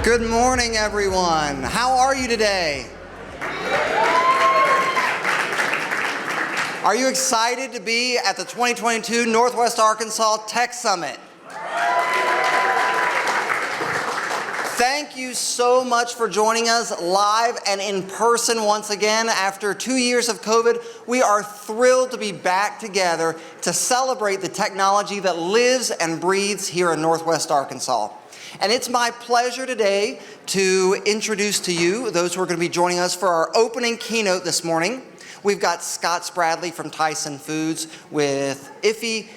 Good morning, everyone. How are you today? Are you excited to be at the 2022 Northwest Arkansas Tech Summit? Thank you so much for joining us live and in person once again. After 2 years of COVID, we are thrilled to be back together to celebrate the technology that lives and breathes here in Northwest Arkansas. And it's my pleasure today to introduce to you those who are going to be joining us for our opening keynote this morning. We've got Scott Spradley from Tyson Foods with Ify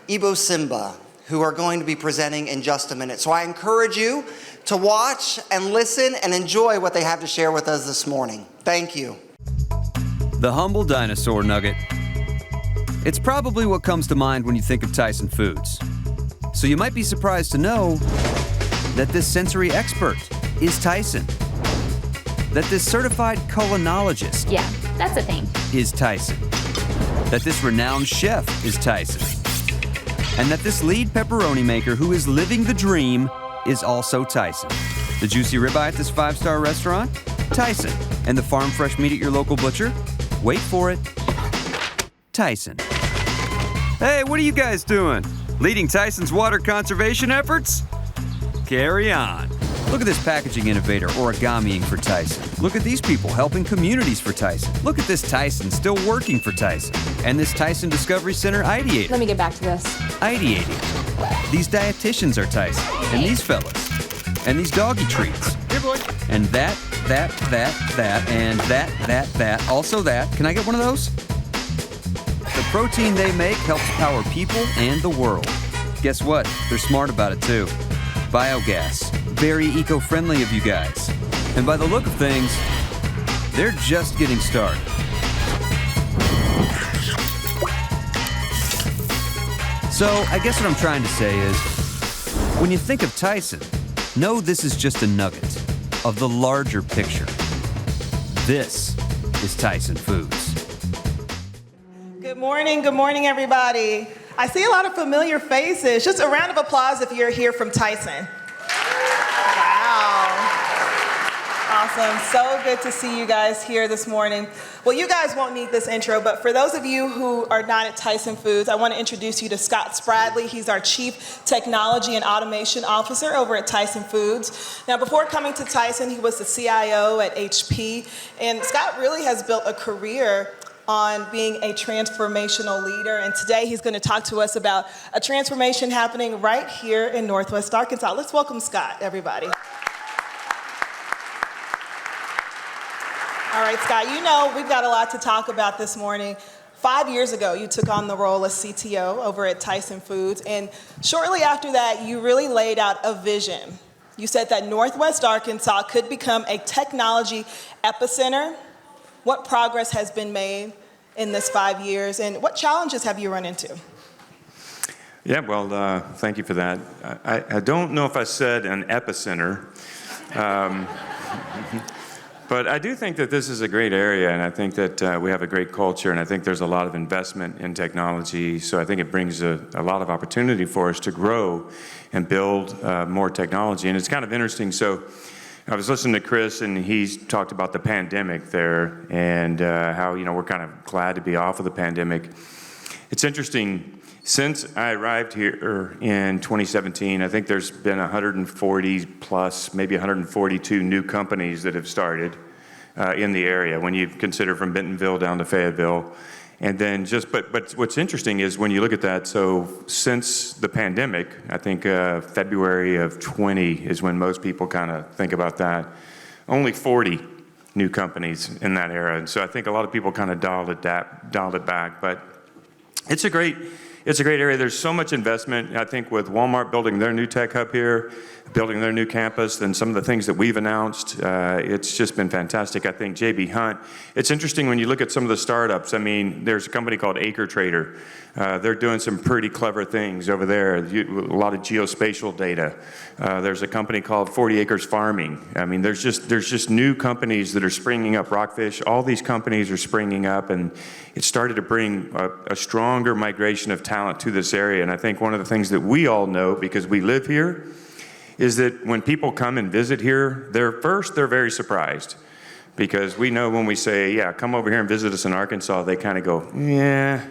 Egbosimba, who are going to be presenting in just a minute. So I encourage you to watch and listen and enjoy what they have to share with us this morning. Thank you. The humble dinosaur nugget. It's probably what comes to mind when you think of Tyson Foods. So you might be surprised to know that this sensory expert is Tyson. That this certified culinologist that's a thing. is Tyson. That this renowned chef is Tyson. And that this lead pepperoni maker who is living the dream is also Tyson. The juicy ribeye at this 5-star restaurant? Tyson. And the farm fresh meat at your local butcher? Wait for it. Tyson. Hey, what are you guys doing? Leading Tyson's water conservation efforts? Carry on. Look at this packaging innovator origamiing for Tyson. Look at these people helping communities for Tyson. Look at this Tyson still working for Tyson. And this Tyson Discovery Center ideator. Let me get back to this. Ideating. These dietitians are Tyson. And these fellas. And these doggy treats. Here, boy. And that, and that, also that. Can I get one of those? The protein they make helps power people and the world. Guess what? They're smart about it too. Biogas. Very eco-friendly of you guys. And by the look of things, they're just getting started. So I guess what I'm trying to say is, when you think of Tyson, know this is just a nugget of the larger picture. This is Tyson Foods. Good morning, everybody. I see a lot of familiar faces. Just a round of applause if you're here from Tyson. Wow. Awesome. So good to see you guys here this morning. Well, you guys won't need this intro, but for those of you who are not at Tyson Foods, I want to introduce you to Scott Spradley. He's our Chief Technology and Automation Officer over at Tyson Foods. Now, before coming to Tyson, he was the CIO at HP, and Scott really has built a career on being a transformational leader, and today he's going to talk to us about a transformation happening right here in Northwest Arkansas. Let's welcome Scott, everybody. All right, Scott, you know we've got a lot to talk about this morning. 5 years ago, you took on the role as CTO over at Tyson Foods, and shortly after that, you really laid out a vision. You said that Northwest Arkansas could become a technology epicenter. What progress has been made in this 5 years, and what challenges have you run into? Yeah, well, thank you for that. I don't know if I said an epicenter, but I do think that this is a great area, and I think that we have a great culture, and I think there's a lot of investment in technology, so I think it brings a lot of opportunity for us to grow and build more technology, and it's kind of interesting. So I was listening to Chris, and he's talked about the pandemic there and how, we're kind of glad to be off of the pandemic. It's interesting, since I arrived here in 2017, I think there's been 140 plus, maybe 142 new companies that have started in the area when you consider from Bentonville down to Fayetteville. And then but what's interesting is when you look at that, so since the pandemic, I think February of 20 is when most people kind of think about that, only 40 new companies in that era. And so I think a lot of people kind of dialed it back, but it's a great area. There's so much investment, I think, with Walmart building their new tech hub here, building their new campus, and some of the things that we've announced. It's just been fantastic. I think J.B. Hunt, it's interesting when you look at some of the startups. I mean, there's a company called Acre Trader. They're doing some pretty clever things over there, a lot of geospatial data. There's a company called 40 Acres Farming. I mean, there's just new companies that are springing up. Rockfish, all these companies are springing up, and it started to bring a stronger migration of talent to this area. And I think one of the things that we all know, because we live here, is that when people come and visit here, they're very surprised. Because we know when we say, yeah, come over here and visit us in Arkansas, they kind of go, yeah,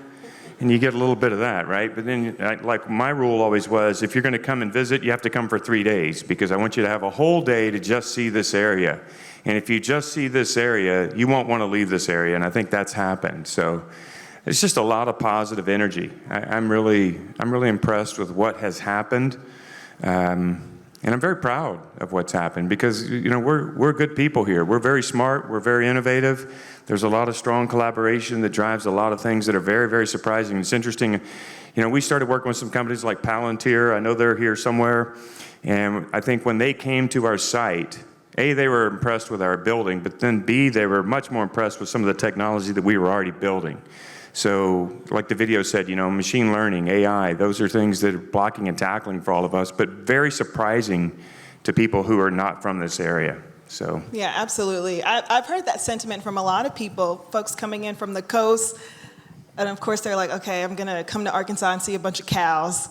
and you get a little bit of that, right? But then, like my rule always was, if you're going to come and visit, you have to come for 3 days, because I want you to have a whole day to just see this area. And if you just see this area, you won't want to leave this area, and I think that's happened. So it's just a lot of positive energy. I'm really impressed with what has happened. And I'm very proud of what's happened, because we're good people here. We're very smart. We're very innovative. There's a lot of strong collaboration that drives a lot of things that are very, very surprising. It's interesting. We started working with some companies like Palantir. I know they're here somewhere. And I think when they came to our site, A, they were impressed with our building, but then B, they were much more impressed with some of the technology that we were already building. So, like the video said, machine learning, AI, those are things that are blocking and tackling for all of us, but very surprising to people who are not from this area. So. Yeah, absolutely. I've heard that sentiment from a lot of people, folks coming in from the coast, and of course they're like, okay, I'm gonna come to Arkansas and see a bunch of cows.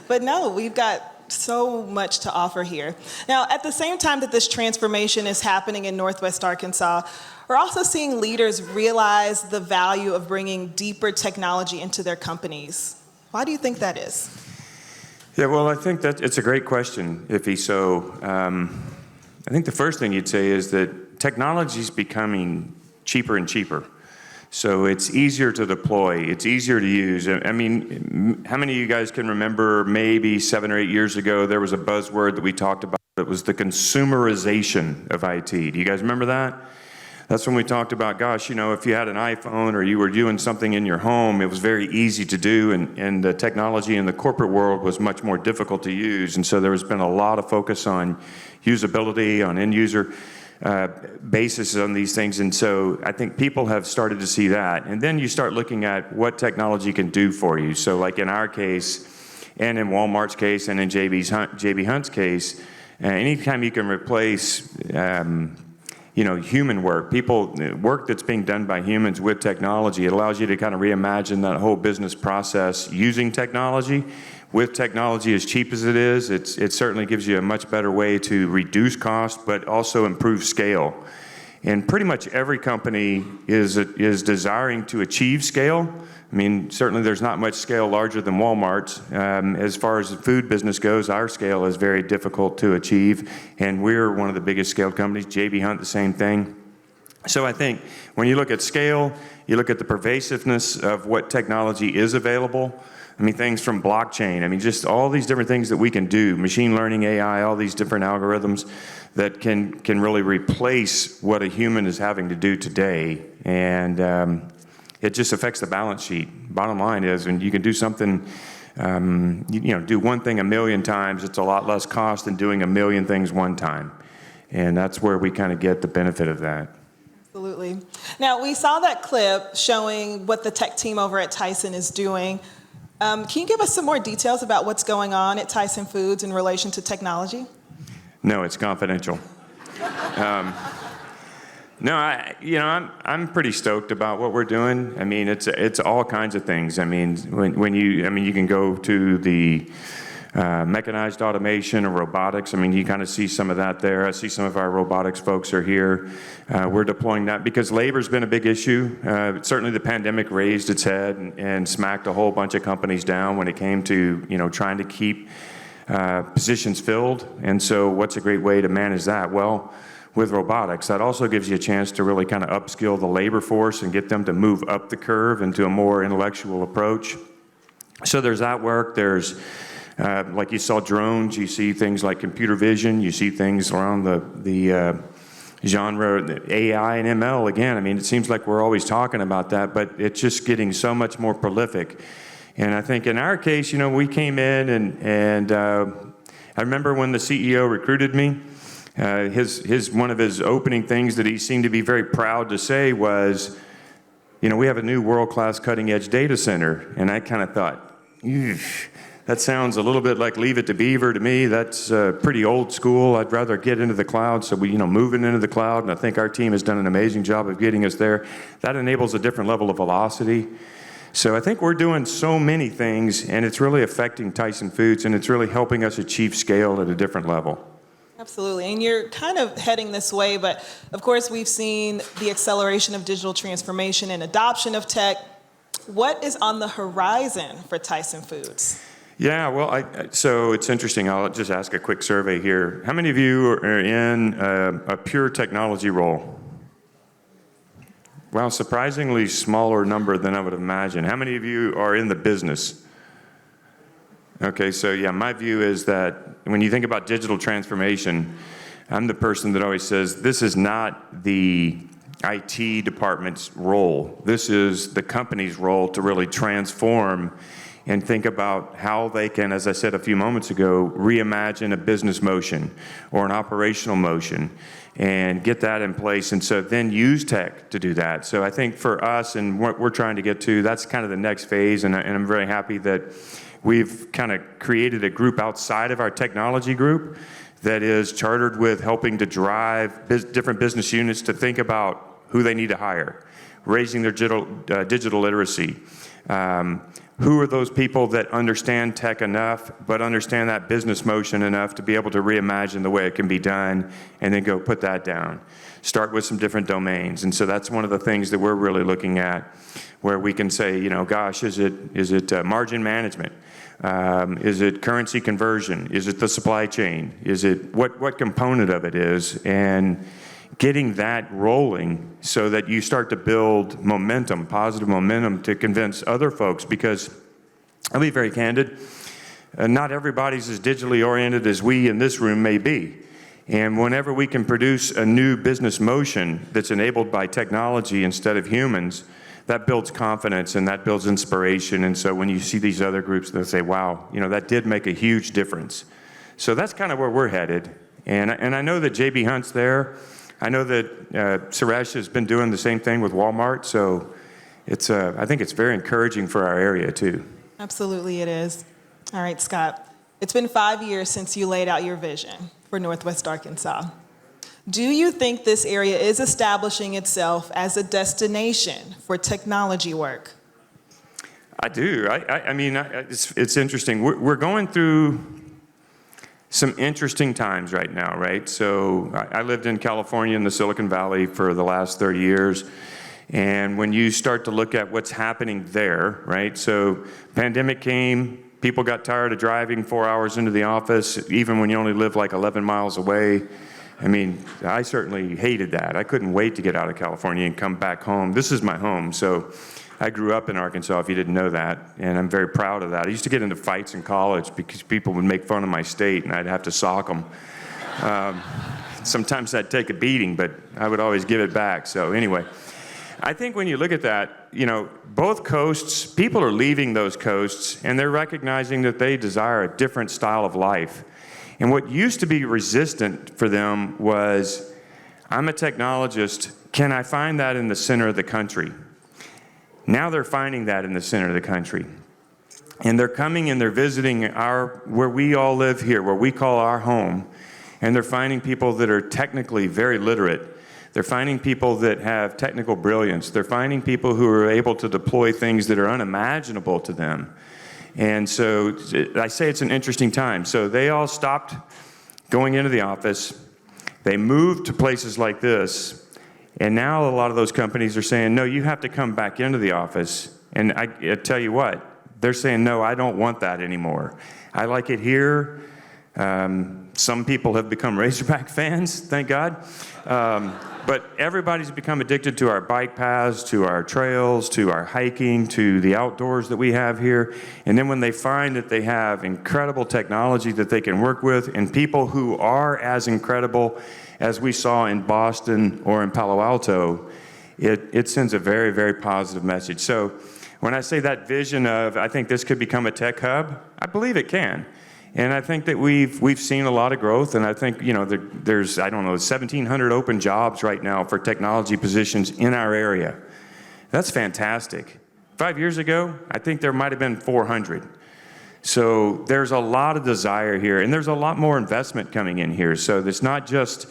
But no, we've got so much to offer here. Now, at the same time that this transformation is happening in Northwest Arkansas, we're also seeing leaders realize the value of bringing deeper technology into their companies. Why do you think that is? Yeah, well, I think that it's a great question, Ify. So I think the first thing you'd say is that technology is becoming cheaper and cheaper. So it's easier to deploy, it's easier to use. I mean, how many of you guys can remember maybe 7 or 8 years ago, there was a buzzword that we talked about. It was the consumerization of IT. Do you guys remember that? That's when we talked about, gosh, if you had an iPhone or you were doing something in your home, it was very easy to do, and the technology in the corporate world was much more difficult to use. And so there has been a lot of focus on usability, on end user basis on these things. And so I think people have started to see that. And then you start looking at what technology can do for you. So like in our case, and in Walmart's case, and in JB Hunt's case, anytime you can replace human work that's being done by humans with technology, it allows you to kind of reimagine that whole business process using technology. With technology as cheap as it is, it certainly gives you a much better way to reduce cost, but also improve scale. And pretty much every company is desiring to achieve scale. I mean, certainly there's not much scale larger than Walmart's. As far as the food business goes, our scale is very difficult to achieve, and we're one of the biggest scaled companies. JB Hunt, the same thing. So I think when you look at scale, you look at the pervasiveness of what technology is available. I mean, things from blockchain, I mean, just all these different things that we can do, machine learning, AI, all these different algorithms that can really replace what a human is having to do today. And it just affects the balance sheet. Bottom line is, when you can do something, do one thing 1,000,000 times, it's a lot less cost than doing 1,000,000 things one time. And that's where we kind of get the benefit of that. Absolutely. Now, we saw that clip showing what the tech team over at Tyson is doing. Can you give us some more details about what's going on at Tyson Foods in relation to technology? No, it's confidential. No, I'm pretty stoked about what we're doing. I mean, it's all kinds of things. I mean, you can go to the mechanized automation or robotics. I mean, you kind of see some of that there. I see some of our robotics folks are here. We're deploying that because labor's been a big issue. Certainly the pandemic raised its head and smacked a whole bunch of companies down when it came to, trying to keep positions filled. And so what's a great way to manage that? Well, with robotics, that also gives you a chance to really kind of upskill the labor force and get them to move up the curve into a more intellectual approach. So there's that work. There's like you saw drones, you see things like computer vision, you see things around the genre, the AI and ML again. I mean, it seems like we're always talking about that, but it's just getting so much more prolific. And I think in our case, we came in and I remember when the CEO recruited me, one of his opening things that he seemed to be very proud to say was, we have a new world-class cutting-edge data center. And I kind of thought, that sounds a little bit like Leave It to Beaver to me. That's pretty old school. I'd rather get into the cloud. So we, moving into the cloud, and I think our team has done an amazing job of getting us there. That enables a different level of velocity. So I think we're doing so many things, and it's really affecting Tyson Foods, and it's really helping us achieve scale at a different level. Absolutely, and you're kind of heading this way, but of course we've seen the acceleration of digital transformation and adoption of tech. What is on the horizon for Tyson Foods? Yeah, well, so it's interesting. I'll just ask a quick survey here. How many of you are in a pure technology role? Well, surprisingly smaller number than I would imagine. How many of you are in the business? Okay, so yeah, my view is that when you think about digital transformation, I'm the person that always says this is not the IT department's role. This is the company's role to really transform and think about how they can, as I said a few moments ago, reimagine a business motion or an operational motion and get that in place, and so then use tech to do that. So I think for us and what we're trying to get to, that's kind of the next phase, and I'm very happy that we've kind of created a group outside of our technology group that is chartered with helping to drive different business units to think about who they need to hire, raising their digital literacy. Who are those people that understand tech enough, but understand that business motion enough to be able to reimagine the way it can be done, and then go put that down. Start with some different domains. And so that's one of the things that we're really looking at, where we can say, you know, gosh, is it margin management? Is it currency conversion? Is it the supply chain? Is it what component of it is? And getting that rolling so that you start to build momentum, positive momentum, to convince other folks, because I'll be very candid, not everybody's as digitally oriented as we in this room may be. And whenever we can produce a new business motion that's enabled by technology instead of humans, that builds confidence and that builds inspiration. And so when you see these other groups, they'll say, wow, you know, that did make a huge difference. So that's kind of where we're headed. And I know that JB Hunt's there. I know that Suresh has been doing the same thing with Walmart, so I think it's very encouraging for our area too. Absolutely it is. All right, Scott, it's been 5 years since you laid out your vision for Northwest Arkansas. Do you think this area is establishing itself as a destination for technology work? I do. I mean, it's interesting. We're going through some interesting times right now, right? So I lived in California in the Silicon Valley for the last 30 years. And when you start to look at what's happening there, right? So pandemic came, people got tired of driving 4 hours into the office, even when you only live like 11 miles away. I mean, I certainly hated that. I couldn't wait to get out of California and come back home. This is my home. So I grew up in Arkansas, if you didn't know that, and I'm very proud of that. I used to get into fights in college because people would make fun of my state, and I'd have to sock them. Sometimes I'd take a beating, but I would always give it back. So anyway, I think when you look at that, you know, both coasts, people are leaving those coasts, and they're recognizing that they desire a different style of life. And what used to be resistant for them was, I'm a technologist, can I find that in the center of the country? Now they're finding that in the center of the country. And they're coming and they're visiting where we all live here, where we call our home, and they're finding people that are technically very literate. They're finding people that have technical brilliance. They're finding people who are able to deploy things that are unimaginable to them. And so I say it's an interesting time. So they all stopped going into the office. They moved to places like this. And now a lot of those companies are saying, no, you have to come back into the office. And I tell you what, they're saying, no, I don't want that anymore. I like it here. Some people have become Razorback fans, thank God. But everybody's become addicted to our bike paths, to our trails, to our hiking, to the outdoors that we have here. And then when they find that they have incredible technology that they can work with, and people who are as incredible as we saw in Boston or in Palo Alto, it sends a very, very positive message. So when I say that vision of, I think this could become a tech hub, I believe it can. And I think that we've seen a lot of growth, and I think, you know, there's, I don't know, 1,700 open jobs right now for technology positions in our area. That's fantastic. 5 years ago, I think there might have been 400. So there's a lot of desire here, and there's a lot more investment coming in here. So it's not just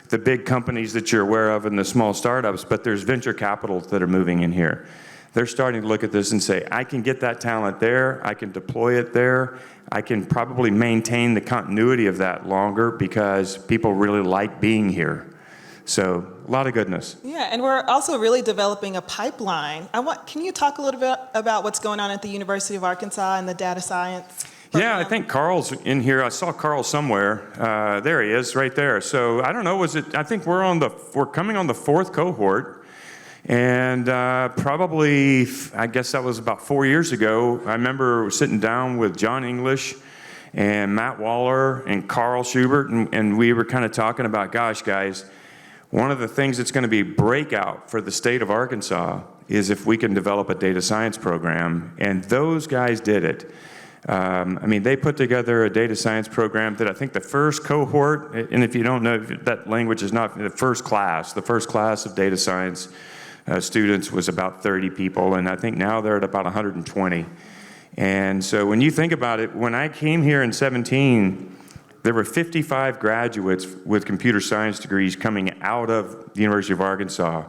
the big companies that you're aware of and the small startups, but there's venture capitals that are moving in here. they're starting to look at this and say, I can get that talent there, I can deploy it there, I can probably maintain the continuity of that longer because people really like being here. So a lot of goodness. Yeah, and we're also really developing a pipeline. Can you talk a little bit about what's going on at the University of Arkansas and the data science program? Yeah, I think Carl's in here. I saw Carl somewhere. There he is, right there. So I don't know, I think we're coming on the 4th cohort. And probably, I guess that was about 4 years ago, I remember sitting down with John English and Matt Waller and Carl Schubert, and we were kind of talking about, gosh, guys, one of the things that's going to be breakout for the state of Arkansas is if we can develop a data science program, and those guys did it. They put together a data science program that I think the first cohort, and if you don't know, that language is not the first class of data science students was about 30 people, and I think now they're at about 120. And so when you think about it, when I came here in 2017, there were 55 graduates with computer science degrees coming out of the University of Arkansas.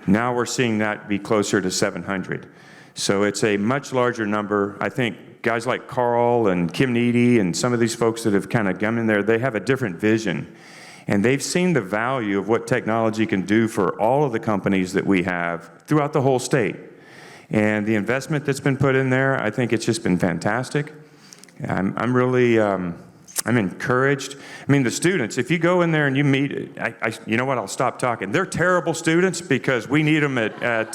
Now we're seeing that be closer to 700. So it's a much larger number. I think guys like Carl and Kim Needy and some of these folks that have kind of come in there, they have a different vision. And they've seen the value of what technology can do for all of the companies that we have throughout the whole state. And the investment that's been put in there, I think it's just been fantastic. I'm really, I'm encouraged. The students, if you go in there and you meet, you know what, I'll stop talking. They're terrible students because we need them at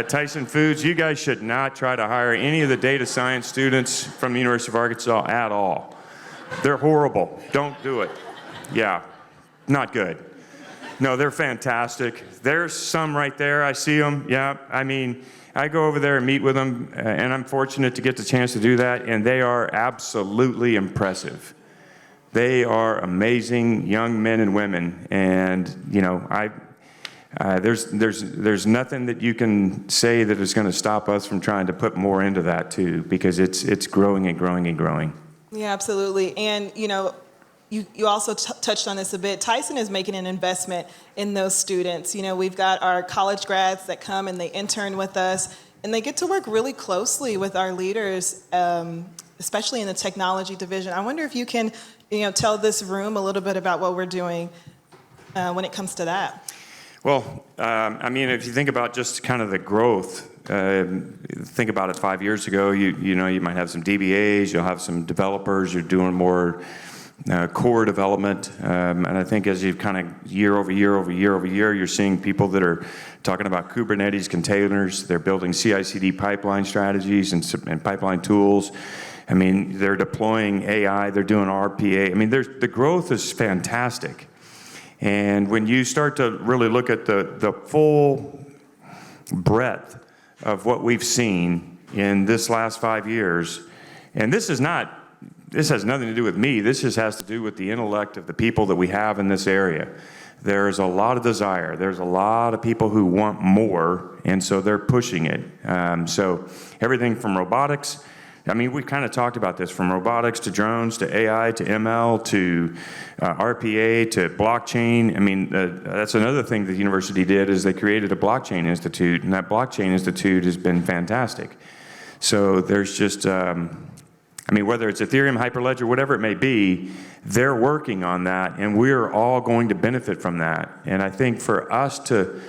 Tyson Foods. You guys should not try to hire any of the data science students from the University of Arkansas at all. They're horrible. Don't do it. Yeah, not good. No, they're fantastic. There's some right there. I see them. Yeah, I go over there and meet with them, and I'm fortunate to get the chance to do that, and they are absolutely impressive. They are amazing young men and women, and there's nothing that you can say that is going to stop us from trying to put more into that too, because it's growing and growing and growing. Yeah, absolutely. And you also touched on this a bit. Tyson is making an investment in those students. We've got our college grads that come and they intern with us, and they get to work really closely with our leaders, especially in the technology division. I wonder if you can, tell this room a little bit about what we're doing when it comes to that. Well, if you think about just kind of the growth, think about it 5 years ago, you might have some DBAs, you'll have some developers, you're doing more core development, and I think as you've kind of year over year, you're seeing people that are talking about Kubernetes containers, they're building CI/CD pipeline strategies and pipeline tools. They're deploying AI, they're doing RPA. The growth is fantastic. And when you start to really look at the full breadth of what we've seen in this last 5 years, and this has nothing to do with me. This just has to do with the intellect of the people that we have in this area. There's a lot of desire. There's a lot of people who want more, and so they're pushing it. So everything from robotics, we've kind of talked about this, from robotics to drones to AI to ML to RPA to blockchain. That's another thing the university did, is they created a blockchain institute, and that blockchain institute has been fantastic. So there's just... whether it's Ethereum, Hyperledger, whatever it may be, they're working on that, and we're all going to benefit from that. And I think for us to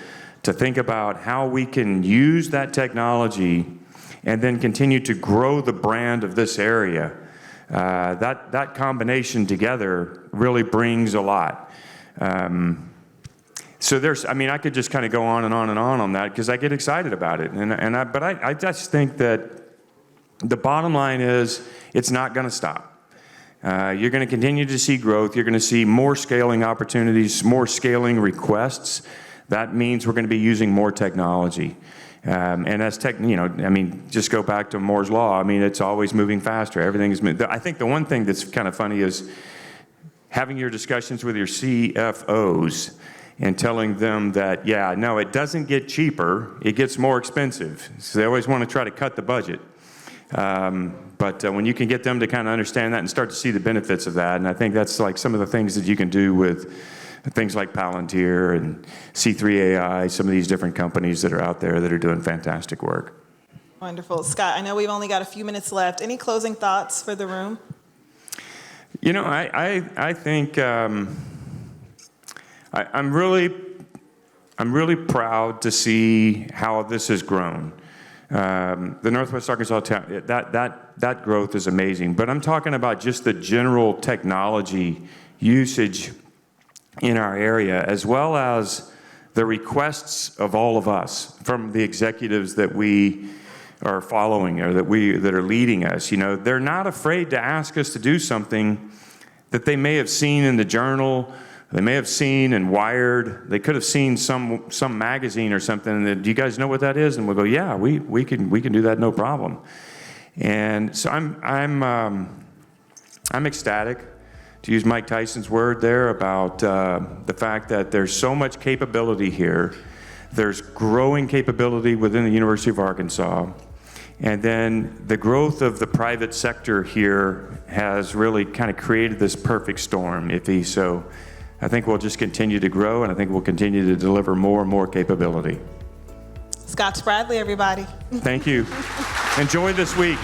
think about how we can use that technology and then continue to grow the brand of this area, that combination together really brings a lot. So there's, I could just kind of go on and on and on that because I get excited about it. But I just think that the bottom line is it's not going to stop. You're going to continue to see growth. You're going to see more scaling opportunities, more scaling requests. That means we're going to be using more technology. And as just go back to Moore's Law. It's always moving faster. Everything is moving. I think the one thing that's kind of funny is having your discussions with your CFOs and telling them that, it doesn't get cheaper. It gets more expensive. So they always want to try to cut the budget. But when you can get them to kind of understand that and start to see the benefits of that, and I think that's like some of the things that you can do with things like Palantir and C3 AI, some of these different companies that are out there that are doing fantastic work. Wonderful. Scott, I know we've only got a few minutes left. Any closing thoughts for the room? You know, I think I'm really proud to see how this has grown. The Northwest Arkansas town, that growth is amazing. But I'm talking about just the general technology usage in our area, as well as the requests of all of us from the executives that we are following or that are leading us. You know, they're not afraid to ask us to do something that they may have seen in the Journal, they may have seen in Wired, they could have seen some magazine or something. That, do you guys know what that is? And we'll go, yeah, we can do that, no problem. And so I'm ecstatic, to use Mike Tyson's word there, about the fact that there's so much capability here. There's growing capability within the University of Arkansas. And then the growth of the private sector here has really kind of created this perfect storm, Ify. So I think we'll just continue to grow, and I think we'll continue to deliver more and more capability. Scott Spradley, everybody. Thank you. Enjoy this week.